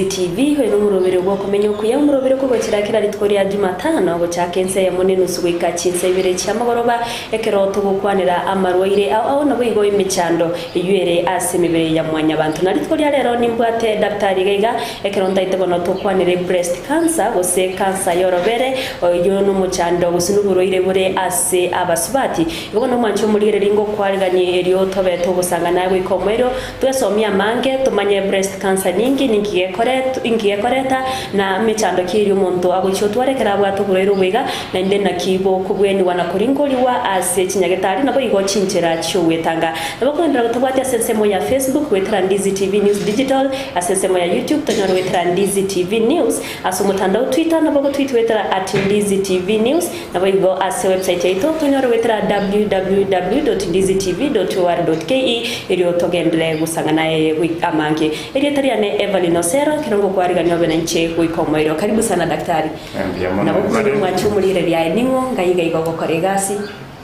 Ndizi TV ho n'umurobere gwo kumenya Okuya umurobere ko kirakira ritwori ya Jumatano go cyakense ya munene usubika kinse ibere cyamagoroba ekeroto gukwanira amarwaire aho nabo igo imicando iyere asemibere ya mwanya abantu na ritwori rero nimbwate daktari gaiga ekeronda itebono to kwanire breast cancer gose cancer yorobere oyo no mucando gusinuburoire bure ase abasubati igo no mwancho muri ringo kwariganye eriyo tobe to gusanga nawe ikomero twesomya mange tumanye breast cancer ingiye koreta na micando kiri umuntu agucyo twarekera bwato burero bwiga na inde nakibo kubweni wanakoringoliwa ase kinyagetari nabo igo cinjera cyo wetanga nabo kwendera gutubwati asesemo ya Facebook wetera Ndizi TV News Digital asesemo ya YouTube tanyoro wetera Ndizi TV News asumutandao Twitter nabo tweet wetera @Ndizi TV News nabo igo ase website yetu tanyoro wetera www.ndizitv.or.ke iriyo togendle gusanga naye amange iriyo tariane Evelyn Osero kirongo kwariganyo benenche kuikomoiro karibu sana daktari na bukuri mwachu mulire bya ningo ngayiga igo gokoregasi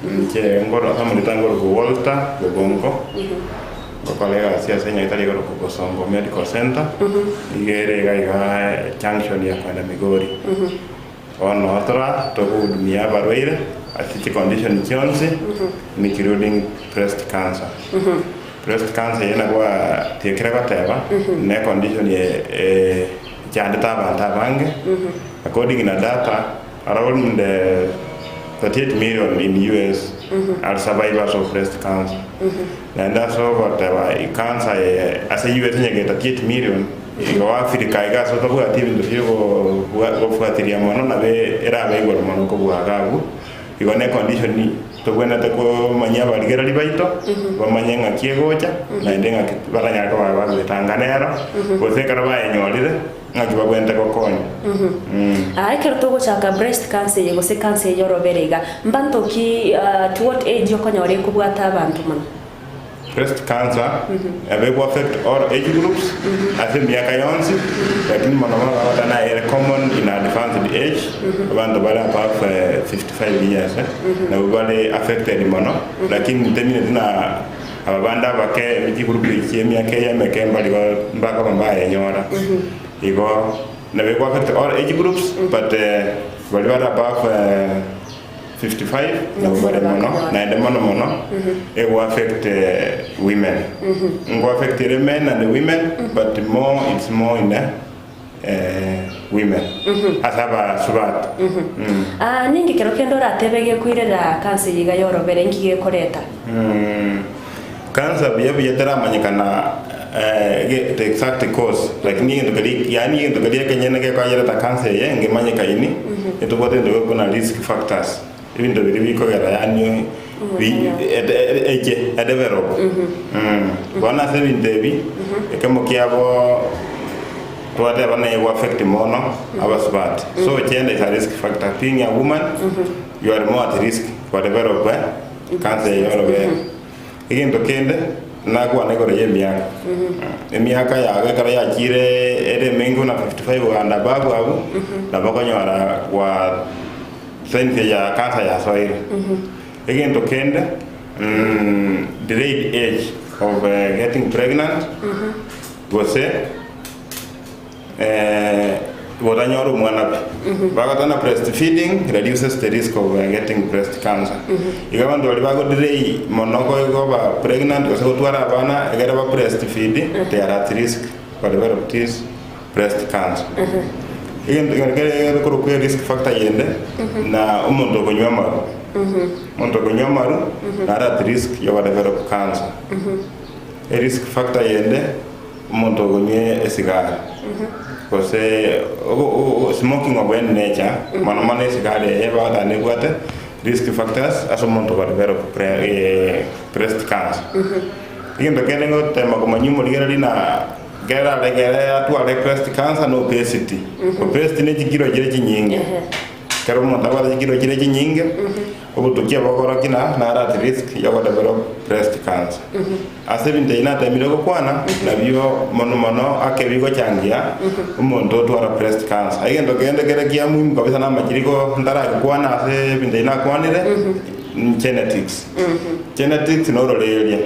nke ngoro amulitangoro ku Walter Bobongo kolega siasa nyitali goro ku Songo Medical Center igere gaiga junction ya kwenda Migori ono otra to hudumia barwaire ati condition chonse including breast cancer breast cancer yana kwa tekera bateba ne condition ye jande tabange according na data around 38 million in US are survivors of breast cancer and that's what cancer as a US nyege 38 million igo Africa igaso to bwa tibi ndo go fuatiria mono na be era be igoro mono ko bwa gagu igo ne condition ni to kwenda ko manyaba ligera libaito bamanyenga kiegocha na ndenga baranya to ba betanganero bose karaba enyorire ngaki bagwenda ko konyo ai kerto go chaka breast cancer yego se cancer yoroberega mbanto ki to what age yokonyore ko bwata abantu mana breast cancer will affect all age groups I think miaka yonsi lakini mwanamama wana common in advanced age abantu bala above 55 years na wale affected mono lakini temine tuna ababanda bake age group iki miaka ya mekemba mbaka mbaya nyora igo na will affect all age groups but wale above 55 na wale mono na ende mono it will affect women will affect the men and the women but it's more in the women asaba subat ningi kero kendo ratebege kwirera cancer yiga yorobere ngige koreta cancer biye tara manyikana the exact cause like ni ndo kali yani ndo kali kenyene ke kwajera ta cancer ye ngemanyika ini etubote ndo kuna risk factors even though we go yani we develop bona se bindebi kama kiabo tuade bana you affect mono abasbat so gender is a risk factor being a woman you are more at risk for develop cancer yorobe again to kende na kwa nego ye miaka miaka ya kara ya chire ere mengo na 55 and above abu na bakonyora kwa sense ya cancer ya soil again to kende delayed age of getting pregnant gose wodanyoru mwana bagatana breastfeeding reduces the risk of getting breast cancer igawa ndo bago delay monoko go ba pregnant gose gutwara abana egera ba breastfeed they are at risk for develop this breast cancer ko ko risk factor yende na umuntu konywa maru umuntu konywa maru na at risk yo develop cancer risk factor yende umuntu konywe esigara because smoking of when nature manamana esigara eba da ne gwate risk factors as umuntu ko develop breast cancer ingendo kenengo tema ko manyumo ligera dina gera atu ale breast cancer no obesity obesity ne jigiro jire jinyinge kero mo tawala jigiro jire jinyinge obutukia bakora kina na at risk ya develop breast cancer asebinde ina tamiro ko kwana na biyo mono akebigo changia umuntu twara breast cancer ayendo gende gere kia muhimu kabisa na majiriko ndara kwana asebinde ina kwanire genetics no rolelia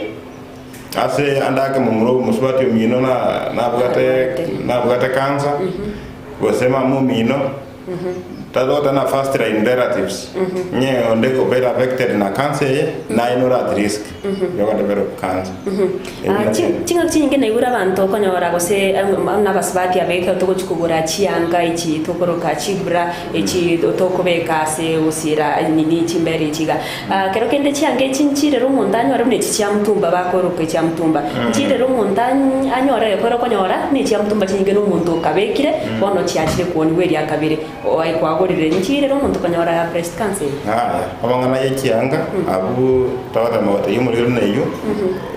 ase andake mumuro muswati omino na bwate cancer gosema mumino tadota na first line relatives nye ondego better affected na cancer na ino at risk yoga develop cancer chinga chinge na igura bantu konyora gose na basbati abeka to kuchukura chianga ichi tokoroka chibra ichi tokobeka se usira nini chimbere chiga kero kende chianga chinchire rumundanyo ari nechi chamtumba bakoroka chamtumba chire rumundanyo anyora ekoro konyora ni chamtumba chinge n'umuntu kabekire bono chiachire kuoni weri akabire oi kwagorire nchire rumuntu konyora breast cancer abangana yechianga abu tawata mawate yumuriro neyo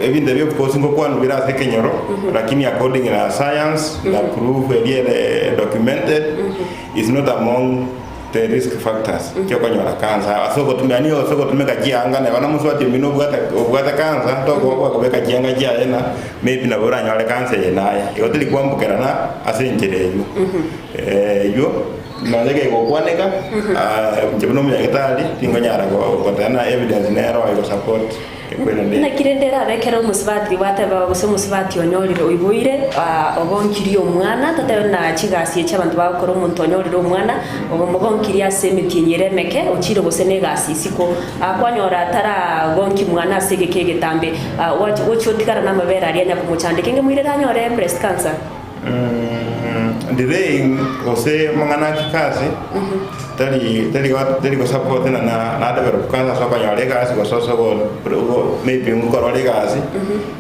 ebinde byo posingo kwanu birase kenyoro lakini according to science the proof documented is not among the risk factors kyo konyora cancer asoko tumeanio asoko tumeka jianga na wana muswati mino bwata cancer to kwa kubeka jianga jana maybe na bora nyale cancer yenaya yotili kwambukera na asenjere yo nalege go kwaneka njebno mu yakitali tingonyara go tana evidence nero ayo support na kirendera rekero musvati wataba gose musvati onyoriro ibuire ogonkiri omwana tata na chigasi cy'abantu bakora umuntu onyoriro omwana ogomogonkiri asemiti nyeremeke ochiro gose negasi siko akwanyora tara gonki mwana asegeke getambe wochodikara na mabera ari anya kumuchandike nge muire ranyore breast cancer ndire ose mangana kikazi tali go support na develop cancer so kanyore gasi go so go maybe ngoro le gasi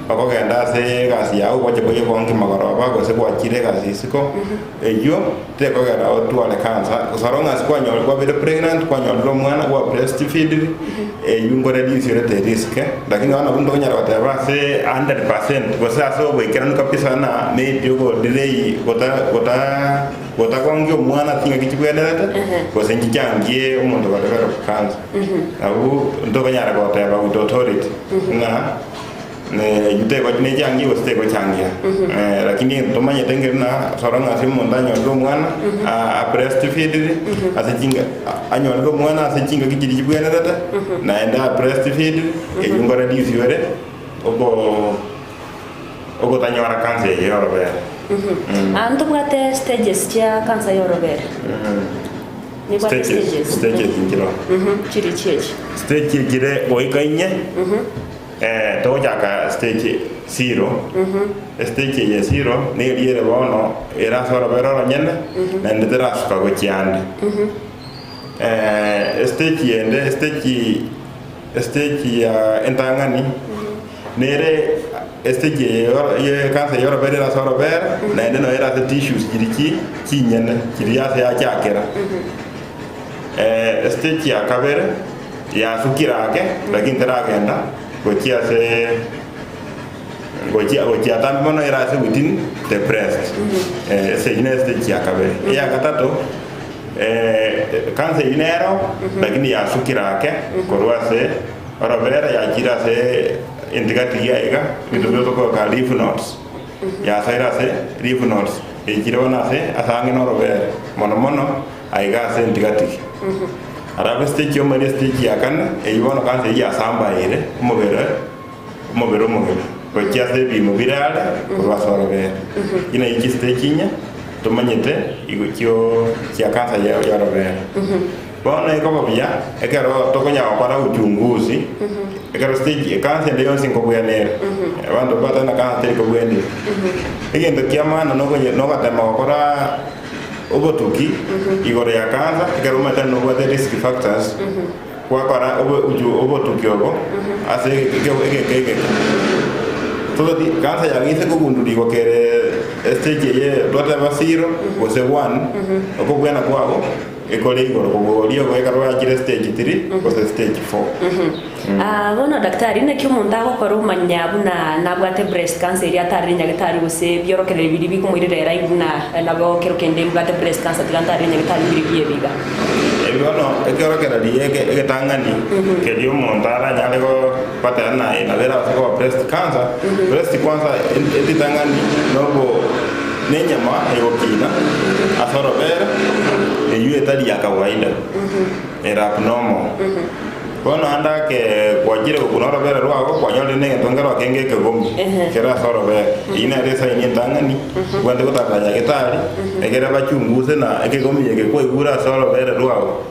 bako genda se gasi yao kwaje boye bongi magoro bako se kwa chire gasi siko eyo te ko gara otu ale cancer usaronga sikwa nyore kwa bere pregnant kwa nyore mwana kwa breastfeed ngore disire te risk lakini wana bundo nyara wataba se 100% go sa so boy kerano kapisa na maybe go delay gota kwangyo mwana tinga kichibwenderete gose njangie umuntu bakagara kukanza abu ndoka nyara gota ya ba authority na ne yuteko ne jangi gose ko changia lakini tomanye tengerna soranga simu ndanyo ndo mwana a breastfeed asijinga anyo ndo mwana asijinga kichibwenderete na enda breastfeed ngora disiore ogo tanyora cancer yorobere antu bwate stages cha cancer yorobere ni bwate stages ngiro chiri chechi stage gire oikainye to jaka stage 0 stage ya 0 ni liere bono era sorobere nyene na ndetera suka go chiande stage ya entangani nere stage ye cancer yorobere la sorobere na ndeno era the tissues jiriki chinyene kiriya ya chakera stage ya kabere ya sukirake lakini teragenda gochia se gochia tambono era se within the breast stage ya kabere ya katato cancer inero lakini ya sukirake korwa se orobere ya jira se indigati ya ega bidobyo ko ka lymph nodes ya saira se lymph nodes jirona se asange no robere mono aiga se indigati arabe stage yo mari stage ya kana yibono kanse ya samba ire mobero ko kia se bi mobirale ko wasorobere ina iki stage nya tomanyete igukyo kia kansa ya robere bona iko babia ekero tokonya kwa uchunguzi ekero stage kansa ndio singo bwenera abantu bata na kansa iko bwende egendo kiamana no gatema okora obotuki igore ya kansa ekero mata no what risk factors kwa kora obotuki obo ase ege todo di kansa ya ngise ko gundu di kere stage ye dota basiro ko se 1 ko bwena kwao ekole igoro ko rio ko ekaro ya stage 3 ko stage 4 bona daktari na kiumuntu agokora umanyabu na bwate breast cancer ya tari nyagatari gose byorokere bibiri bikumwirira ibuna nabo kero kende bwate breast cancer tigantari nyagatari bibiri biga ebibono ekerokera liege egetangani kelio umuntu aranyale ko patana na vera ko breast cancer breast cancer etitangani nobo nenyama eyokina asorobera eyu etali ya kawaida era abnormal Bono anda ke kwajire kuna robere rwako kwanyole nenge tongero kenge ke gombi kera so robere ina resa ini tangani kwende kutataja kitali egera bachunguze na eke gombi eke kwa igura so robere rwako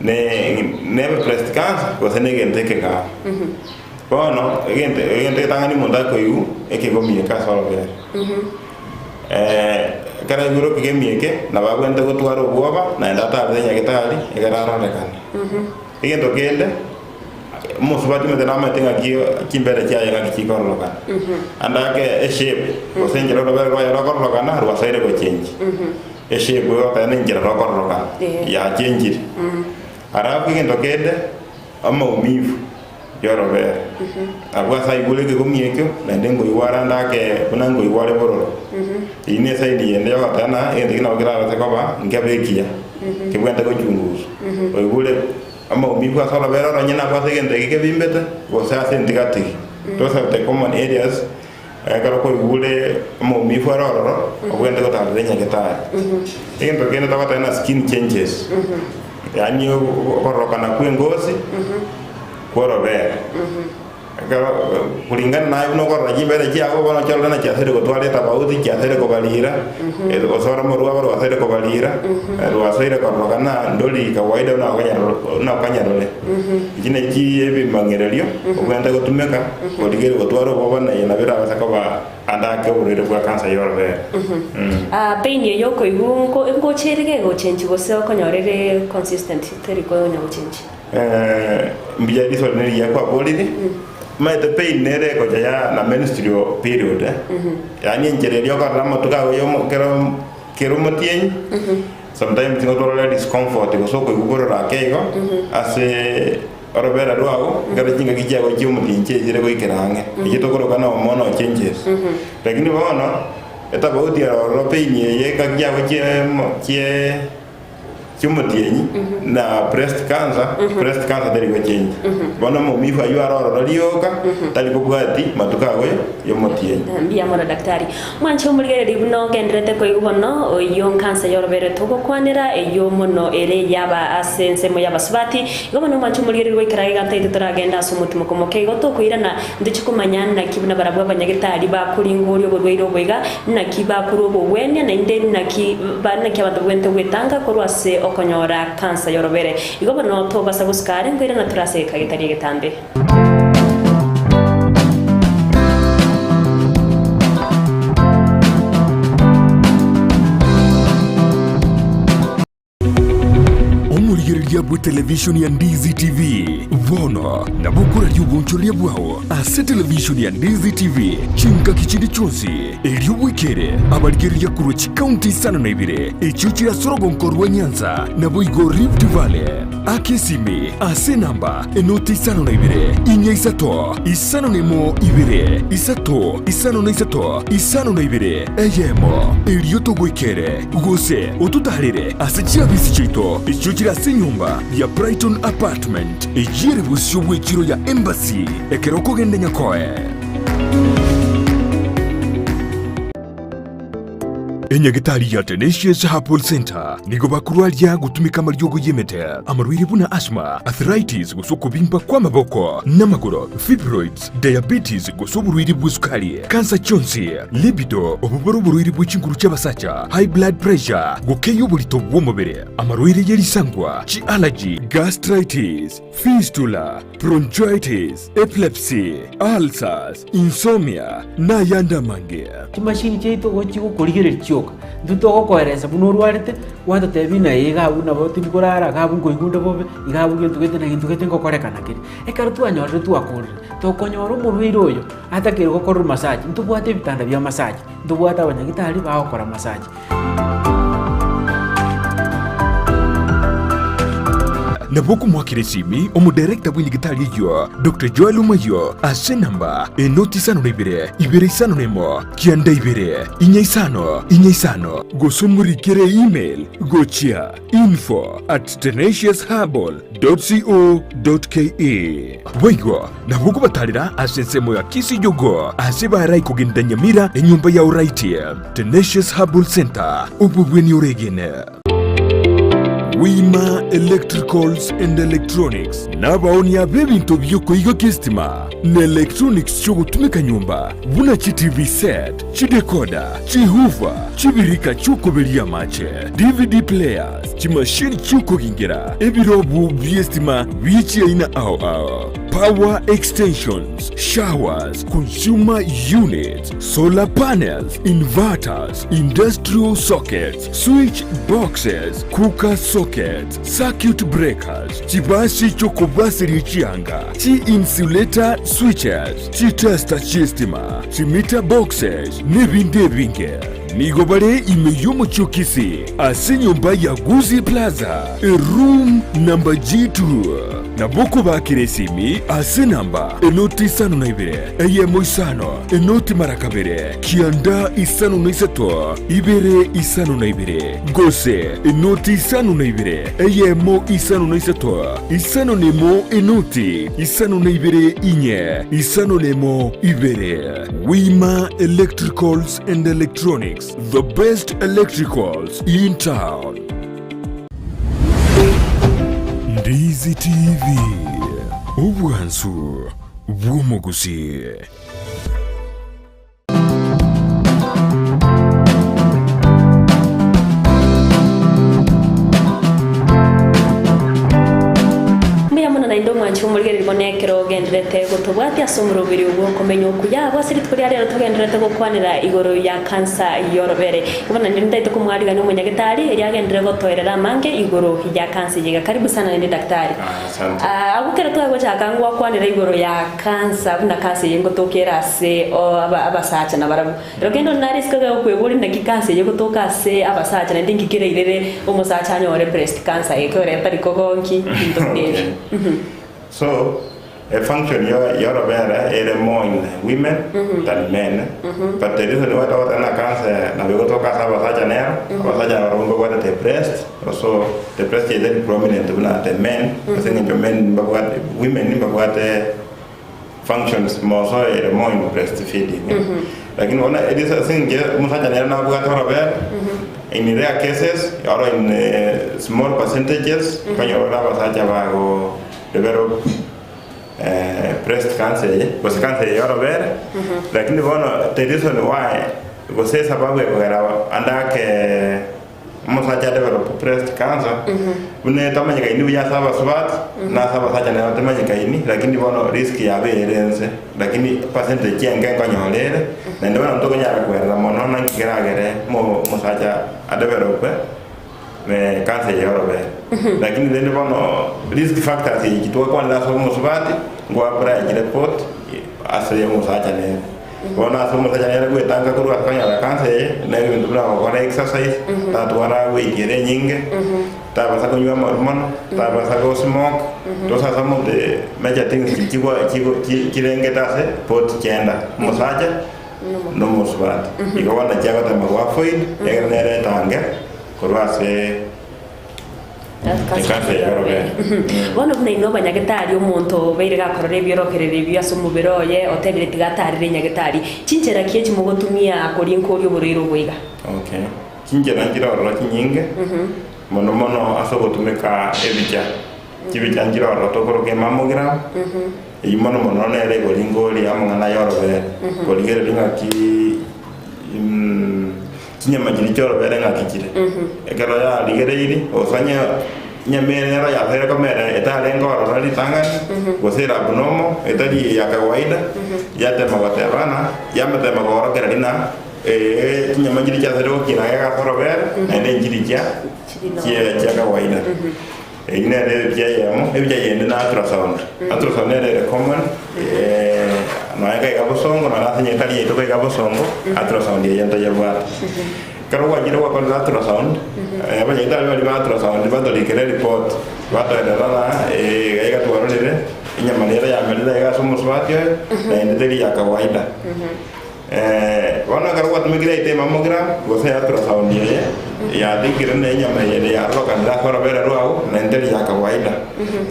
ne breast cancer ko senege nteke ka bono egente tangani munda ko yu eke gombi ka so robere kara iguro ke mieke na bagwende gutwara ubwoba na ndata thenya kitali egera rondekana igento kende musubati mete nama tenga kimbere kya yanga kikoroloka andake a shape osenjero robere roya rokoroloka na ruwasaire ko change a shape yo ta nenjero rokoroloka ya change arabu igento kende ama umivu yo robere abwa sai bule ke komiekyo na ndengo iwara ndake bunango iware bororo ine sai ni ende yo tana ende kina okira takoba ngabekia kibwenda ko chunguzo oyibule ama umivu asala vera ranyina kwa segende ke bimbete go sa sendigati to sa te common areas karo ko ibule ama umivu aroro ogwende ko tarenya ketaya ingendo kene tabata na skin changes yani okoroka na kwengozi korobera kulingana nayo no korra jimbere kiago bono chalana na kiasere ko twale tabauti kiasere ko balira osora morwa baro asere ko balira asere ko rogana ndoli kawaida na kanya dole jine ji ebi mangerelio ogwenda ko tumeka odigere ko twaro bobana ina bira basakaba anda ke urire kwa cancer yorbe pain yo ko igunko ngo cherege go change go se ko nyorere consistent teri ko nyago change mbiya diso ne ya kwa bolide the pain nere ko ya na menstrual period yani njere yo ka ramo tuka yo kero motien sometimes no tolerate discomfort ko so ko gugoro ra ke go ase orobera rwago ngara jinga kijya ko chimu tinche jire ko ikirange ikito ko kana mono changes lakini bono eta bauti ro pain ye ka kijya ko chumutieni na breast cancer dari ko change bono mo mi fa yo aro rioka tali ko bwati matuka go yo mutieni mbia mona daktari mwancho mulgere dibuno gendrete ko ibono yo cancer yo robere to ko kwanera yo mono ere yaba asense mo yaba subati gobono mwancho mulgere ro ikira ganta itara genda sumutumo ko moke go to ko irana ndichiko manyana na kibuna barabwa banyagitari ba kuringori go rweiro boiga na kiba kuro bo wenya na inde na ki bana kya batwente wetanga ko rwase okonyora cancer yorobere igobono to basa guskare ngwira na turase kagitari getambe Yabu television ya Ndizi TV vono na bukura yubunchulia bwao ase television ya Ndizi TV chinka kichindi chonsi elio wikere abaligeri ya kurochi county sana na ibire echuchi ya sorogo nkorwa Nyanza na boigo Rift Valley akesimi ase namba enoti sana na ibire inya isato isano nemo ibire isato isano na isato isano na ibire eyemo elio togo ikere ugose otutarire ase chiabisi chito echuchi ya senyumba ya Brighton Apartment ejire busyo bwekiro ya Embassy ekeroko gende nyakoe enyagitari ya Tenacious Herbal Center nigo bakurwalia gutumika maryogo yemete amarwiri buna asthma arthritis gusoko bimba kwa maboko namagoro fibroids diabetes gusoko burwiri bw'isukari cancer chonsi libido obuboro burwiri bw'ikinguru cy'abasacha high blood pressure gukeyo bulito bw'umubiri amarwiri yerisangwa chi allergy gastritis fistula bronchitis epilepsy ulcers insomnia na yanda mange kimashini cheito gochiko kuligere duto ko eresa bunuru arite wata tebina yega una boti bikorara gabu ko igunde bobe igabu gentu gete na gintu gete ngo korekana kiri ekara tu anyorre tu akore to konyoro murwiro oyo atakere ko koru massage ntubwate bitanda bya massage ntubwata abanyagitari baokora massage Naboku mwakiresimi omudirekta bw'indigitali yo Dr. Joel Umayo ase namba enoti sano na ibere isano nemo kianda ibere inya isano gosumurikire email gochia info@tenaciousherbal.co.ke Waigo naboku batalira ase nsemo ya Kisii jogo ase barai kugenda Nyamira enyumba ya uraiti Tenacious Herbal Center ububweni oregene Wima Electricals and Electronics n'abaonia b'ebintu by'okuyiga kestima ne electronics ky'okutumika nyumba buna chi TV set, chi decoder, chi hoover, chi birika ky'okuberia mache, DVD players, chi machine ky'okugingira ebirobu by'estima by'eki aina ao power extensions, showers, consumer units, solar panels, inverters, industrial sockets, switch boxes, cooker sockets, circuit breakers, chibasi chokobasiri chianga, chi insulator switches, chi tester chistima, chi meter boxes, nebinde binge. Nigobare imeyomo chokisi, ase nyumba ya Gusii Plaza, room number G2. Naboko bakire simi ase namba enoti isano na ibere eyemo isano enoti marakabere kianda isano na isato ibere isano na ibere gose enoti isano na ibere eyemo isano na isato isano nemo enoti isano na ibere inye isano nemo ibere. Wima Electricals and Electronics, the best electricals in town. Ndizi TV, obwansu bw'omugusi. Indo mwanchu murigeri bonekero genderete gutubwati asomurubiri ubwo komenya okuya basiri twari rero tugenderete gukwanira igoro ya kansa yorobere ubona ndinde kumwariga no munyagitari eri agendere gotoerera mange igoro ya kansa yiga. Karibu sana ndi daktari. Asante. Agukera twago chakangwa kwanira igoro ya kansa buna kansa yengo tokera se abasacha na barabu rogendo nariskaga okweburi na kikansa yego tokase abasacha na ndingikire irere umusacha nyore breast cancer ekore tariko gonki ndokere. So, a function you're aware is more in women than men. But the reason why I cancer, now we go to cancer was such an error, was such a wrong about the breast. Also, the breast is very prominent than men. I think men, but what women, but what functions more so more in breastfeeding. Like in one, it is a thing, in rare cases or in small percentages, when you have such a develop breast cancer, because cancer you're aware. Like the one, the reason why was say about and that develop breast cancer. When the Tamaka in New Saba Swat, Nasaba Sajana Tamaka in, like in the one risky awareness, like in the percentage and gang on your later, and the one I'm talking about where the Monon Kiragare, more Mosaja, a developer. Cancer yorobere lakini then bono risk factors ikitoka na somo subati ngwabra report aseye musacha ne bona somo sacha ne gwetanga kuru akanya la cancer na bintu bra ko exercise ta twara we gere nyinge ta basa kunywa hormone ta basa ko smoke to sa some of the major things kirenge tase pot chenda musacha no musubati ikawana jaga ta magwafoid yagenere tanga kurwase Bono buna banyagitari umuntu beire gakorore byorokerere byasumubero ye otebire tigatari nyagitari cinjera kiye mugotumia akori inkori uburiro bwiga. Okay. Cinjera ngira oro kinyinge. Mono asogotumika ebija. Kibija ngira oro tokoroke mammogram. Mono nere goringori amana yorobere. Gorigere linga ki nyama jilichoro bere ngakikire ekero ya ligere iri osanya nyamera ya fera kamera etale ngoro rali tangani gosera abnomo etali ya kawaida ya tema waterana ya metema goro kerina nyama jilicha zero kina ya goro bere ende jilicha ya kawaida ina de yamo ebya yende na ultrasound ne common no hay que gabosongo na la señal tali to que gabosongo ultrasound ya yanta ya bwa karo wa jiro wa con ultrasound ba ya tali wa ultrasound ba to likere report ba to de la ga to ro de nya manera ya melida ya somos batio ende de ya kawaida wana karo wa tumigire ite mammogram go se ultrasound ya dikire ne nya manera ya ro kan la fora bera ro na ende ya kawaida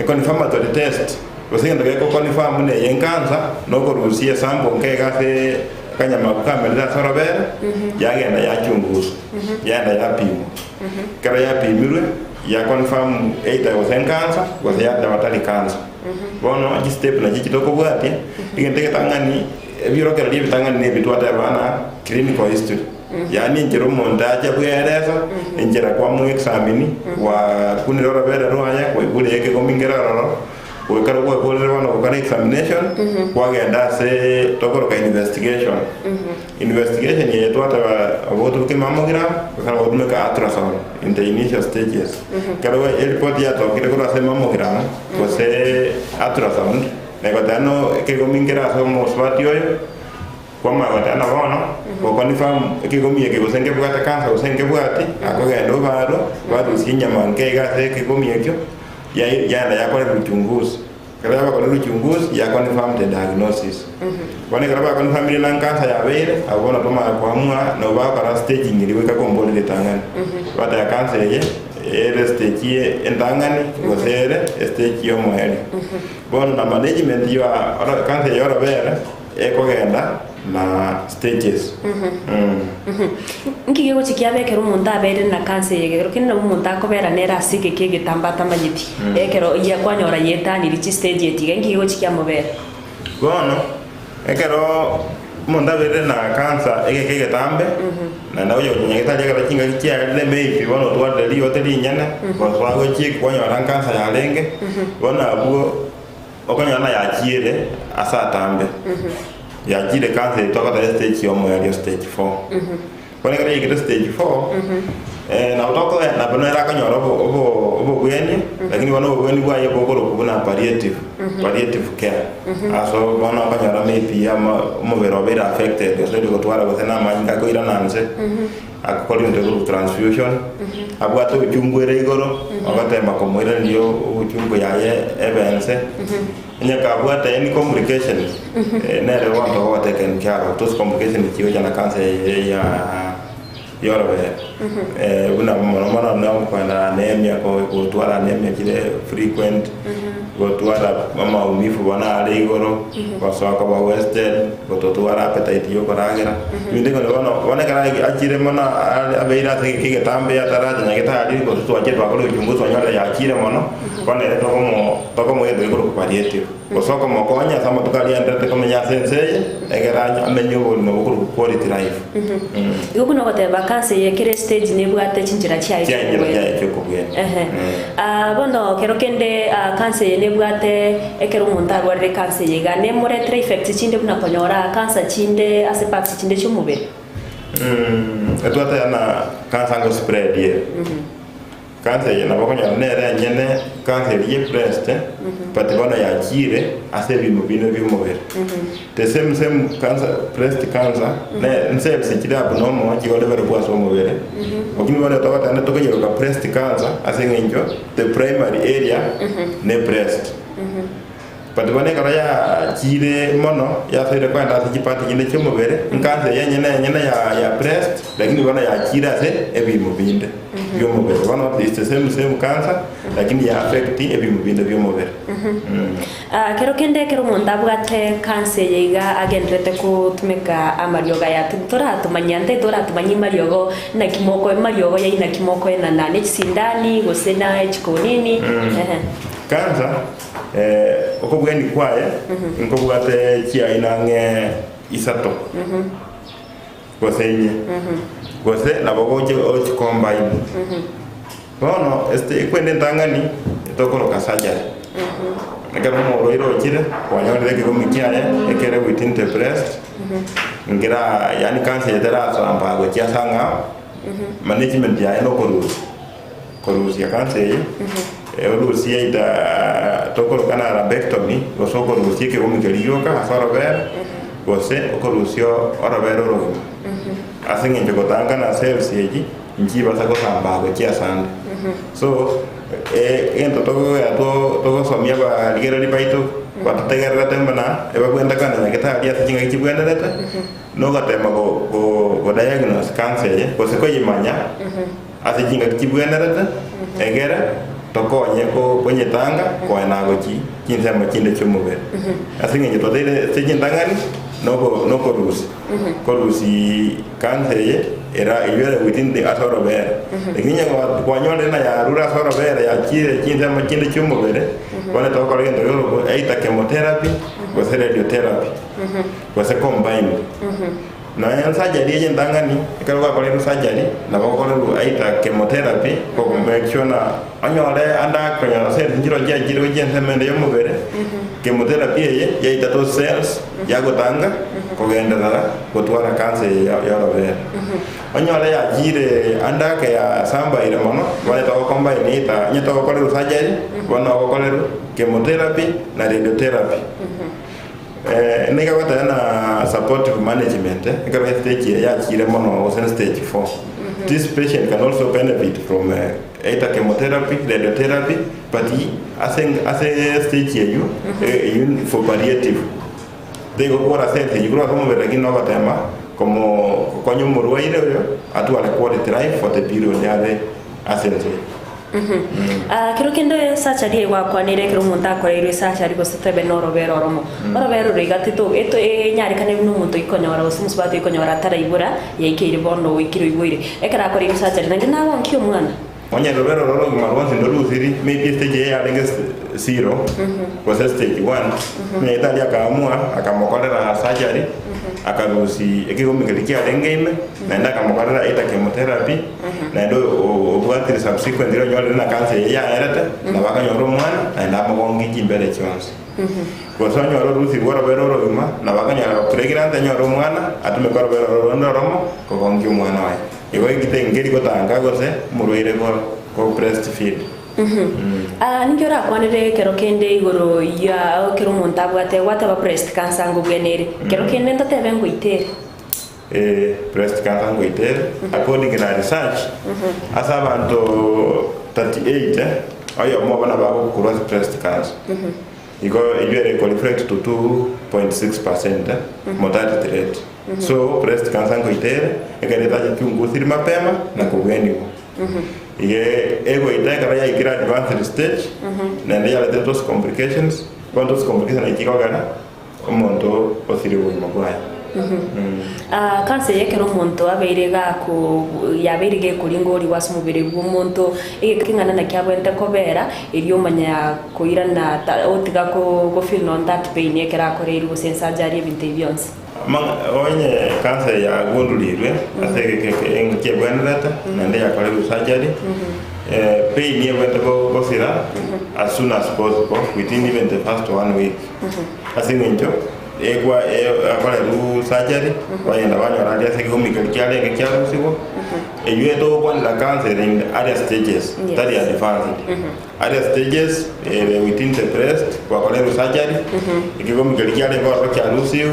e confirmatory test Kusinga ndege ko confirm ne yenkanza no ko rusia sambo nkega se kanyama kamera sorobera yagenda yachunguza yanda yapimo kara yapimirwe ya confirm either was cancer was ya damatali cancer bono ji step na ji toko bwati digente tangani biro kala di tangani ne bitwata bana clinical history yani njero mondaja bwereza njera kwa mu examini wa kunirora bere roya kwa ibule yake komingera roro we kala kwa bole wana kwa examination kwa genda se tokoro ka investigation investigation ye twata aboto ke mammogram kana wodume ka ultrasound in the initial stages kala wa report ya to kire ko se mammogram ko se ultrasound ne ko tano ke komingera so mo swatio kwa mawatana bono ko confirm ke gomie ke usenge bwata kansa usenge bwati akogendo bado sinya manke ga se ke gomie kyo ya na kwa uchunguzi kala kwa uchunguzi ya confirm the diagnosis bone kala kwa confirm ile kansa ya bere abona toma kwa mwa no ba kwa staging ile ka kombole le tangani bata ya kansa ye ere stage endangani gosere stage yo moeli bon na management yo kansa yo bere ekogenda na stages nkige go chikiabe kero mundu abere na cancer yegero kinna mundu akobera nera asike kege tambata magiti ekero iya kwanyora yetani richi stage yetiga nkige go chikiamobera gono ekero mundu abere na cancer kege tambe na ndawo yo nyegeta jega kinga kiya le maybe bono twade liyo teli nyana ko swago chik kwanyora cancer ya lenge bona abuo okanyana ya chiere asa tambe ya jide cancer toka ta stage yomo ya stage 4 kone kare ikita stage 4 na utoko na bana ra kanyoro obo bweni lakini wana bweni bwa yebo ko kubuna palliative care aso bana kanyoro maybe ya mo vera affected so de ko twara ko na manyika ko ira nanse according to transfusion abwato uchungwere igoro agatema komoira ndio uchungu yaye ebense nyaka abwata any complications nere wanto ko taken care of those complications chiyo jana cancer ya yorwe una mara na kwa anemia ko twala anemia kile frequent ko twala mama umifu bana ale igoro ko soka ba western ko twala appetite yo koragera inde ko wana kana achire mana abeira se ke tambe ya taraja nyaketa ali ko twaje ba ko jungu so nyala ya achire mono kone to como yedo ko palliative ko soka mo konya sama tukali ande ko menya sensei egera amenyo no ko quality life yuko no kote vacancy yekere stage ne bwate chinjira chai bono kero kende cancer ne bwate ekero muntaru ari cancer yega ne more tre effect chinde kuna konyora cancer chinde aspects chinde chumubere etwata yana cancer go spread ye cancer yana bakonya nere nyene cancer ye breast but bona ya chire ase bino bimubere the same cancer breast cancer ne nse sikira abnormal chigole bere kwa so mubere okini bona tawata ne tokonyero ka breast cancer ase ngenjo the primary area ne breast but bona kara ya chire mono ya fere kwa ndase chipati kinde chumubere cancer ya nyene ya breast lakini bona ya chire ase ebimubinde byomubere one of the same cancer lakini ya affect ebimubinde byomubere kero kende kero monda bwate cancer yega agendrete kutumeka amaryoga ya tora tumanyante tora tumanyi maryogo na kimoko maryogo ya ina kimoko na nane sindani gosena chikonini cancer oko bweni kwae nko bwate chia inange isato gosenye gose na bogoje o combine bono kwende ntangani tokoro kasajare nekero mo roiro chire wanyore ke gomikiaye ekere within the breast ngira yani cancer yetera so amba go chia sanga management ya eno korus ya cancer olusi ida tokoro kana lambectomy gosoko lusi ke gomikeriyo ka asara ver gose okorusio ora ver oro asinge njogotanga na cells yeji njiba sako samba go chia sande so ento toko ya to somia ba ligero di baito kwa tegera tembana eba kwenda kana nyaketa dia tinga kibwenda leta no gatema go diagnose cancer ye gose ko yimanya asijinga kibwenda leta egera tokonye ko konyetanga ko na gochi kinsema kinde chumubere asinge nyitodere tejindangani no korusi kanseye era iwere within the asoro bere ekinya kwa nyole na ya rura asoro bere ya kire kinsema kinde chumubere wale tokole ndo yoro eita chemotherapy ko radiotherapy ko se combined na yan surgery yendangani ikalo kwa kole surgery na ko kole aita chemotherapy ko make sure na anyole anda ko ya se njiro jiro jensemende yomubere chemotherapy ye ita to cells ya gotanga ko gendera ko twara cancer ya robere anyole ya jire anda ke ya samba ile mono wale to combine ita nyeto ko kole surgery wana ko kole chemotherapy na radiotherapy nega wata na supportive management ikaba stage ya chire mono was in stage 4 this patient can also benefit from either chemotherapy radiotherapy but as a stage you for palliative they go por hacer you grow como ver aquí no batema como coño murwaire yo atu ala quality life for the period ya de ascenso kero kende surgery wa kwanire kero munta akoreire surgery go setebe no robero romo robero rigatito eto nyari kane no muntu ikonyora usimusi batu ikonyora tara ibura yaikire bondo ikiro igwire ekara akoreire surgery nange nawo nkyo mwana onye robero roro marwanzi ndo luziri maybe stage ya lenga 0 was stage 1 me italia kaamua akamokolera surgery akarusi ekigomikelikia lengeime naenda kamokolera ita chemotherapy na ndo obwatiri subsequent ilo nyole na cancer ya erete na bakanyoro mwana naenda magongi kimbere chonse kwa so nyoro rusi wora beroro ima na bakanyara pregnant nyoro mwana atume kwa beroro ndoromo ko gongi mwana wae igo ikitengeri gotanga gose murwire ko breastfeed ningiora kwanire kero kende igoro ya kero muntu abwate wata ba breast cancer ngo bwenere kero kende ndatebe ngo itere breast cancer ngo itere according to research asa abantu 38 ayo mo bana ba ko breast cancer igo ibere qualified to 2.6% mortality rate so breast cancer ngo itere ekaleta kiungusiri mapema na kubweniwa ego itaka ya ikira advanced stage na ndia la those complications quantos complications ikigogana omuntu osiri bwo kwaya cancer yake no muntu abeirega ku yabirige kuringori wasumubere bw'umuntu ikingana na kyabwente kobera iriyo manya kuira na otiga ko feel non that pain yake rakoreri go surgery ebinte byonse onye cancer ya gondulirwe aseke ke bwenrata nande ya kale surgery pain ye went go sira as soon as possible within even the first 1 week asingenjo ekwa akole surgery wayenda banyora dia seke komikali kyale ke kyalo sigo eyeto kwa la cancer in other stages that is advanced other stages within the breast kwa kole surgery ikikomikali kyale kwa kyalo sigo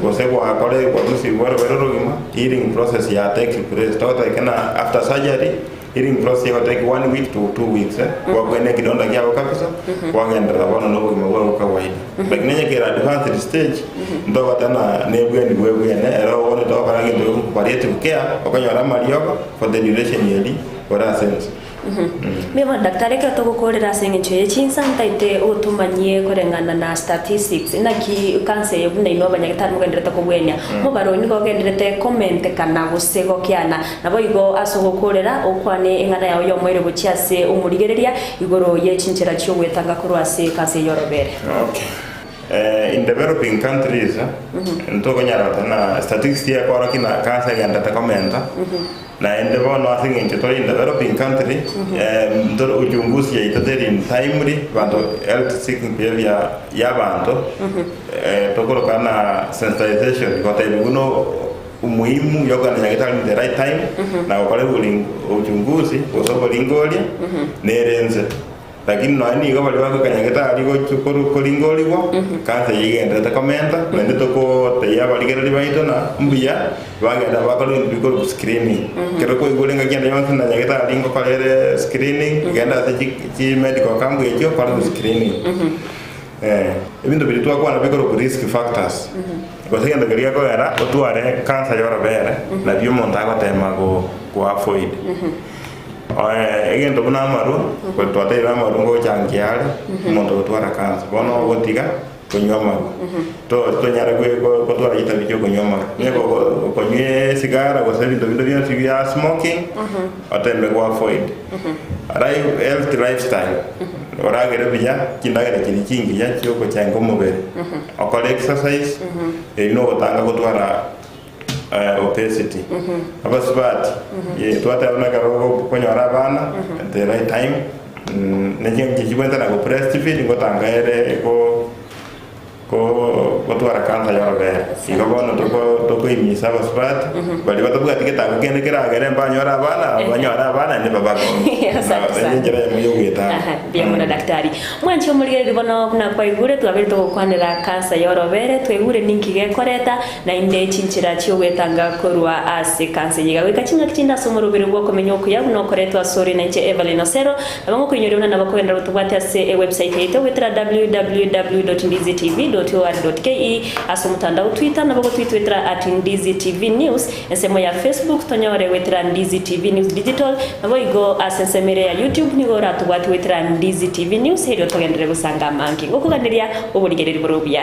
gose kwa kole kwa sigo wero gima healing process ya take breast tota kana after surgery healing process will take 1 week to 2 weeks kwa kwenda kidonda kyao kabisa kwa ngenda bana no gima kwa kawaida lakini nyeke advanced stage ndo tena nebwe ni wewe ne ero wone to para ngendo palliative care okanyora marioko for the duration yeli ora sense mema daktari ka to gukorera sengeche chinsanta ite otumanyie korengana na statistics inaki cancer yebuna ino abanyagitari mugenderete kubwenya mo baroni go genderete comment kana gusego kyana nabo igo asogokorera okwane engana yawo yomwere buchiase umurigereria igoro ye chinchera cyo wetanga kurwase cancer yorobere in developing countries ntoko nyara tana statistics ya kwa kina cancer ya ndata komenta na ende bono asinge nchito in developing country ndoro uchunguzi ya itateri in timely bantu health seeking behavior ya bantu tokoro kana sensitization kwa tabi uno umuhimu yoga na nyakitali in the right time na kwa uchunguzi usobo lingolia nerenze lakini no ani go bali wako kanyageta ali go chukuru kolingoli wo kanse yigenda ta komenta nende to ko te ya bali gera libaito na mbiya wagenda bako ndiko screening kero ko igolenga genda yonse na nyageta ali ngo palere screening genda ta chi medical camp yejo para screening ebintu bitu akwa na biko risk factors ko segenda geria ko era otuare kanse yora bere na byo monta ko tema go avoid egento buna amaru ko twatera amaru ngo changiare mondo twara kansa bono gotiga kunywa amaru to nyara ko twara ita byo kunywa amaru nego ko nye sigara ko sebi ndo bya sigara smoking atembe ko avoid health lifestyle oragere biya kindagere kingi ya cyo ko chango mubere akore exercise no gotanga ko twara obesity abasbati twatabona karo konyora abana at the right time nejye kibwenta na go breastfeed ngotanga ere ko twara kansa yorobere igabona to imisa abasbati bali batabuga tiketa kugende kiragere mbanyora abana ne babako njira ya muyo gweta bia muna daktari mwancho muri ribono na kwa igure twabere to kwanira kansa yorobere twegure ninki gekoreta na inde chinchira cyo gwetanga korwa ase kansa yiga wika chinga kitinda somo rubiri rwo komenya okuya no koretwa sori na che Evelyn Osero abango kunyoriona na bakwenda rutubwate ase website yetu witra www.ndizitv.or.ke aso mutandao Twitter na bago twitwitra @ndizitv news ensemo ya Facebook tonyore witra Ndizi TV News Digital na boigo asensemere ya YouTube ni gora tubwate witra Ndizi TV News hero togendere gusanga manki ngokugandiria uburigereri borobia